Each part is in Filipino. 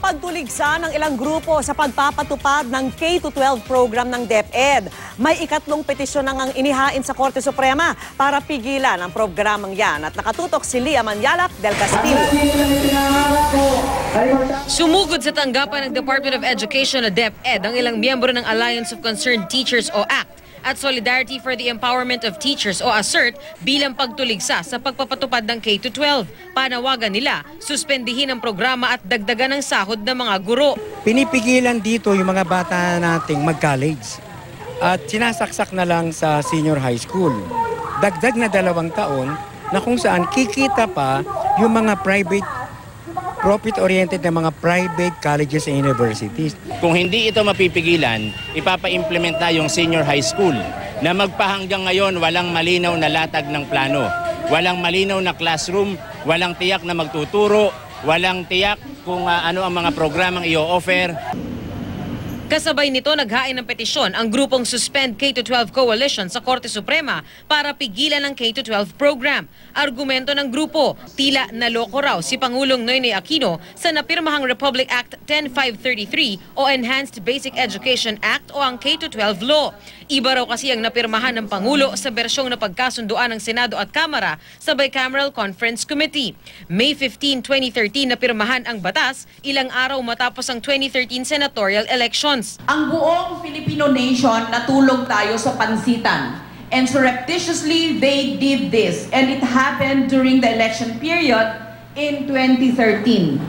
pagtuligsa ng ilang grupo sa pagpapatupad ng K-12 program ng DepEd. May ikatlong petisyon nang inihain sa Korte Suprema para pigilan ang programang yan. At nakatutok si Lia Manyalak del Castillo. Sumugod sa tanggapan ng Department of Education o DepEd ang ilang miyembro ng Alliance of Concerned Teachers o ACT at Solidarity for the Empowerment of Teachers o ASERT bilang pagtuligsa sa pagpapatupad ng K-12. Panawagan nila, suspendihin ang programa at dagdagan ng sahod ng mga guro. Pinipigilan dito yung mga bata nating mag-college at sinasaksak na lang sa senior high school. Dagdag na 2 taon na kung saan kikita pa yung mga profit-oriented na mga private colleges and universities. Kung hindi ito mapipigilan, ipapa-implement na yung senior high school na magpahanggang ngayon walang malinaw na latag ng plano. Walang malinaw na classroom, walang tiyak na magtuturo, walang tiyak kung ano ang mga programang i-offer. Kasabay nito, naghain ng petisyon ang grupong Suspend K-12 Coalition sa Korte Suprema para pigilan ang K-12 program. Argumento ng grupo, tila naloko raw si Pangulong Noynoy Aquino sa napirmahang Republic Act 10533 o Enhanced Basic Education Act o ang K-12 Law. Iba raw kasi ang napirmahan ng Pangulo sa bersyong na pagkasunduan ng Senado at Kamara sa Bicameral Conference Committee. May 15, 2013 napirmahan ang batas, ilang araw matapos ang 2013 senatorial elections. Ang buong Filipino nation natulog tayo sa pansitan. And surreptitiously, they did this. And it happened during the election period in 2013.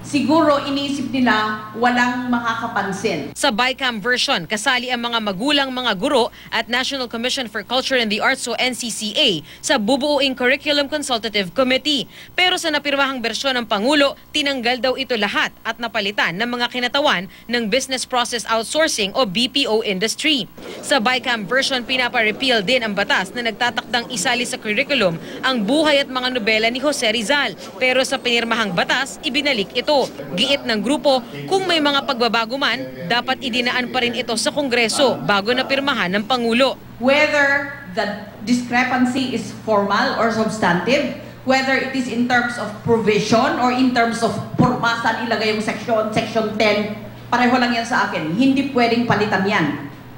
Siguro inisip nila walang makakapansin. Sa BICAM version, kasali ang mga magulang, mga guro at National Commission for Culture and the Arts o NCCA sa bubuuing Curriculum Consultative Committee. Pero sa napirmahang bersyon ng Pangulo, tinanggal daw ito lahat at napalitan ng mga kinatawan ng Business Process Outsourcing o BPO industry. Sa BICAM version, pinapa-repeal din ang batas na nagtatakdang isali sa curriculum ang buhay at mga nobela ni Jose Rizal. Pero sa pinirmahang batas, ibinalik ito. Giit ng grupo, kung may mga pagbabago man, dapat idinaan pa rin ito sa Kongreso bago na pirmahan ng Pangulo. Whether the discrepancy is formal or substantive, whether it is in terms of provision or in terms of pormasan ilagay yung section 10, pareho lang yan sa akin. Hindi pwedeng palitan yan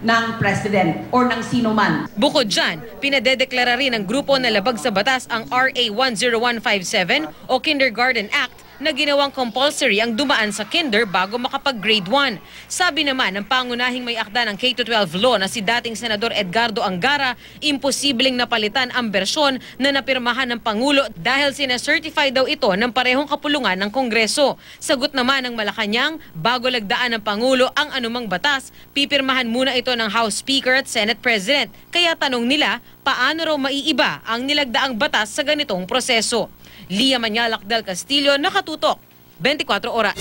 ng President or ng sino man. Bukod dyan, pinadedeklara rin ng grupo na labag sa batas ang RA 10157 o Kindergarten Act na ginawang compulsory ang dumaan sa kinder bago makapag-grade 1. Sabi naman ng pangunahing may akda ng K-12 law na si dating Senador Edgardo Angara, imposibleng napalitan ang bersyon na napirmahan ng Pangulo dahil sinacertify daw ito ng parehong kapulungan ng Kongreso. Sagot naman ng Malacanang, bago lagdaan ng Pangulo ang anumang batas, pipirmahan muna ito ng House Speaker at Senate President. Kaya tanong nila, paano raw maiiba ang nilagdaang batas sa ganitong proseso? Lia Manyalak del Castillo, nakatutok, 24 oras.